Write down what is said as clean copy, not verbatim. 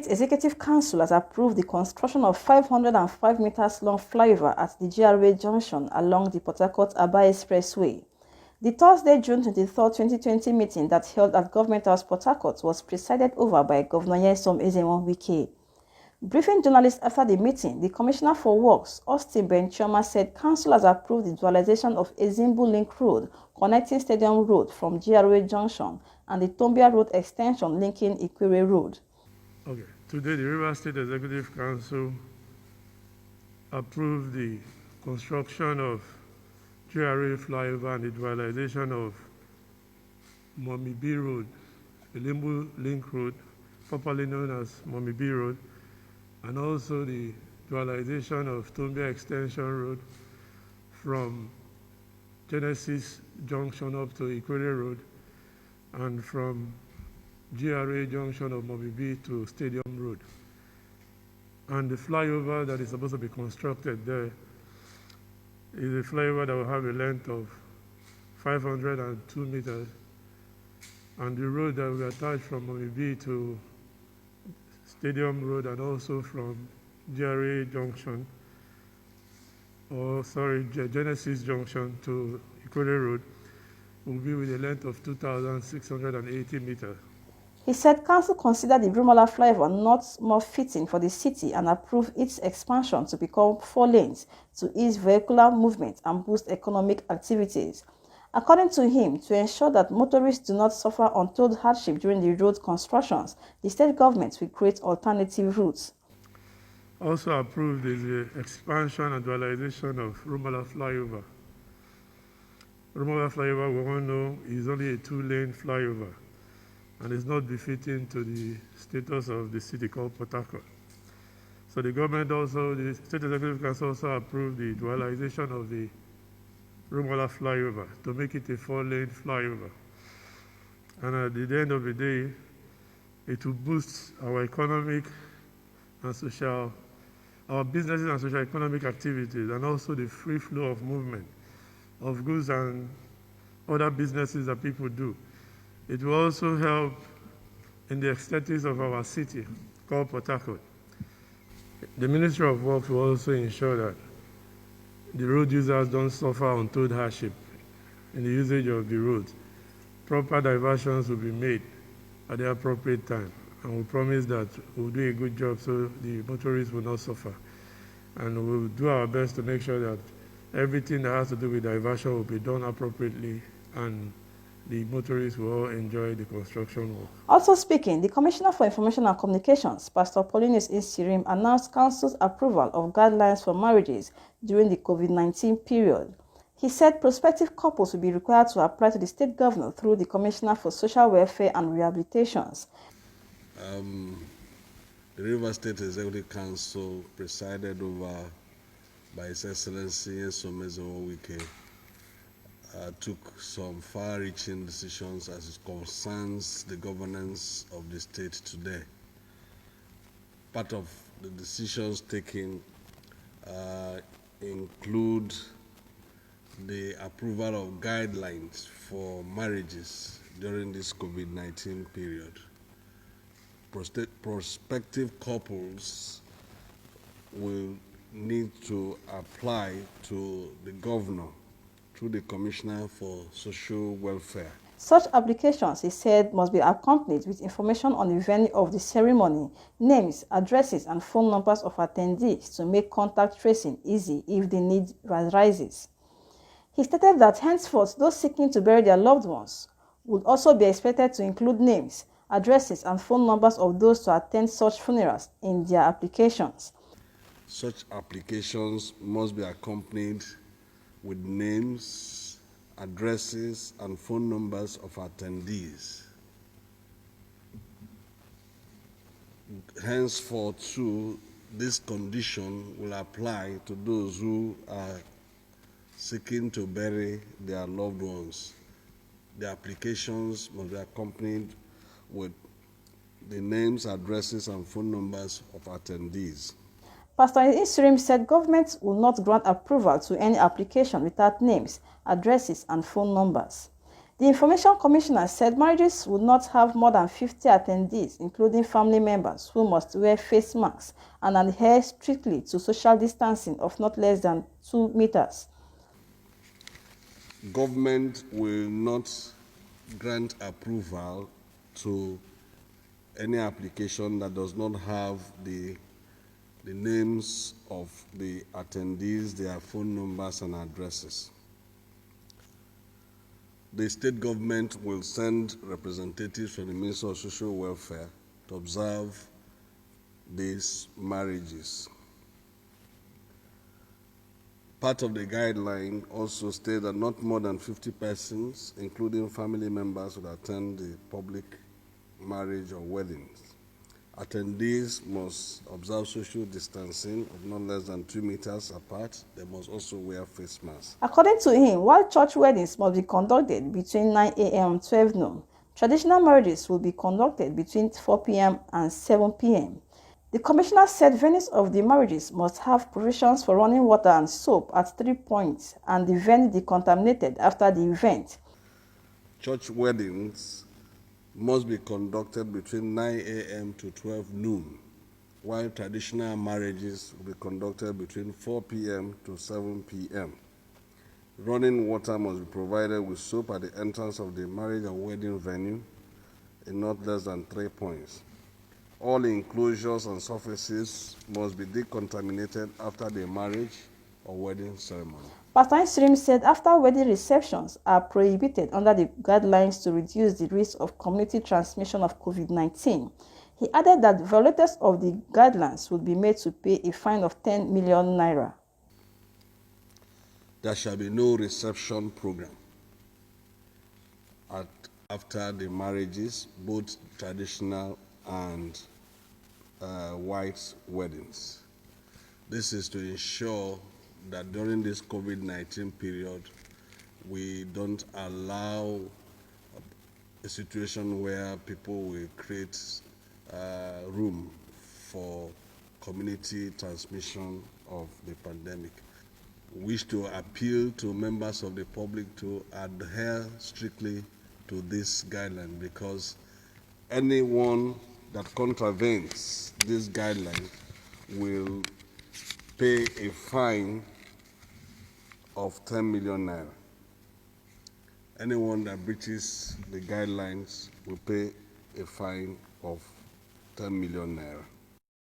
State Executive Council has approved the construction of 505 meters long flyover at the GRA junction along the Port Harcourt-Aba Expressway. The Thursday, June 23, 2020 meeting that held at Government House Port Harcourt was presided over by Governor Nyesom Ezenwo-Wike. Briefing journalists after the meeting, the Commissioner for Works, Austin Ben-Chioma, said Council has approved the dualization of Ezimbu Link Road connecting Stadium Road from GRA Junction and the Tombia Road extension linking Ikwere Road. Okay. Today, the Rivers State Executive Council approved the construction of GRA flyover and the dualization of Mommy B Road, Ezimbu Link Road, popularly known as Mommy B Road, and also the dualization of Tombia Extension Road from Genesis Junction up to Ikwere Road, and from GRA Junction of Mommy B to Stadium Road. And the flyover that is supposed to be constructed there is a flyover that will have a length of 502 meters, and the road that will be attached from Mommy B to Stadium Road and also from GRA Junction, Genesis Junction to Ikwere Road will be with a length of 2,680 meters. He said Council considered the Brumola flyover not more fitting for the city and approved its expansion to become 4 lanes to ease vehicular movement and boost economic activities. According to him, to ensure that motorists do not suffer untold hardship during the road constructions, the state government will create alternative routes. Also approved is the expansion and dualization of Brumola flyover. Brumola flyover, we all know, is only a 2-lane flyover and is not befitting to the status of the city called Port Harcourt. So the government also, the State Executive Council also approved the dualization of the Brumola flyover to make it a 4-lane flyover. And at the end of the day, it will boost our economic and our businesses and social economic activities, and also the free flow of movement of goods and other businesses that people do. It will also help in the aesthetics of our city called Port Harcourt. The Ministry of Works will also ensure that the road users don't suffer untold hardship in the usage of the roads. Proper diversions will be made at the appropriate time, and we promise that we'll do a good job so the motorists will not suffer. And we'll do our best to make sure that everything that has to do with diversion will be done appropriately, and the motorists will all enjoy the construction work. Also speaking, the Commissioner for Information and Communications, Pastor Paulinus Insirim, announced Council's approval of guidelines for marriages during the COVID-19 period. He said prospective couples will be required to apply to the state governor through the Commissioner for Social Welfare and Rehabilitations. The Rivers State Executive Council, presided over by His Excellency Nyesom Ezenwo-Wike, took some far-reaching decisions as it concerns the governance of the state today. Part of the decisions taken include the approval of guidelines for marriages during this COVID-19 period. Prospective couples will need to apply to the governor through the Commissioner for Social Welfare. Such applications, he said, must be accompanied with information on the venue of the ceremony, names, addresses, and phone numbers of attendees to make contact tracing easy if the need arises. He stated that henceforth those seeking to bury their loved ones would also be expected to include names, addresses, and phone numbers of those to attend such funerals in their applications. Such applications must be accompanied with names, addresses, and phone numbers of attendees. Henceforth, too, this condition will apply to those who are seeking to bury their loved ones. The applications must be accompanied with the names, addresses, and phone numbers of attendees. Pastor Insirim said government will not grant approval to any application without names, addresses, and phone numbers. The Information Commissioner said marriages would not have more than 50 attendees, including family members, who must wear face masks and adhere strictly to social distancing of not less than 2 meters. Government will not grant approval to any application that does not have the names of the attendees, their phone numbers and addresses. The state government will send representatives from the Ministry of Social Welfare to observe these marriages. Part of the guideline also states that not more than 50 persons, including family members, would attend the public marriage or weddings. Attendees must observe social distancing of not less than 2 meters apart. They must also wear face masks. According to him, while church weddings must be conducted between 9 a.m. and 12 noon, traditional marriages will be conducted between 4 p.m. and 7 p.m. The commissioner said venues of the marriages must have provisions for running water and soap at 3 points and the venue decontaminated after the event. Church weddings must be conducted between 9 a.m. to 12 noon, while traditional marriages will be conducted between 4 p.m. to 7 p.m. Running water must be provided with soap at the entrance of the marriage or wedding venue in not less than 3 points. All enclosures and surfaces must be decontaminated after the marriage or wedding ceremony. Pastor Srim said after wedding receptions are prohibited under the guidelines to reduce the risk of community transmission of COVID-19. He added that violators of the guidelines would be made to pay a fine of 10 million naira. There shall be no reception program after the marriages, both traditional and white weddings. This is to ensure that during this COVID-19 period, we don't allow a situation where people will create room for community transmission of the pandemic. We wish to appeal to members of the public to adhere strictly to this guideline, because anyone that contravenes this guideline will pay a fine of 10 million naira. Anyone that breaches the guidelines will pay a fine of 10 million naira.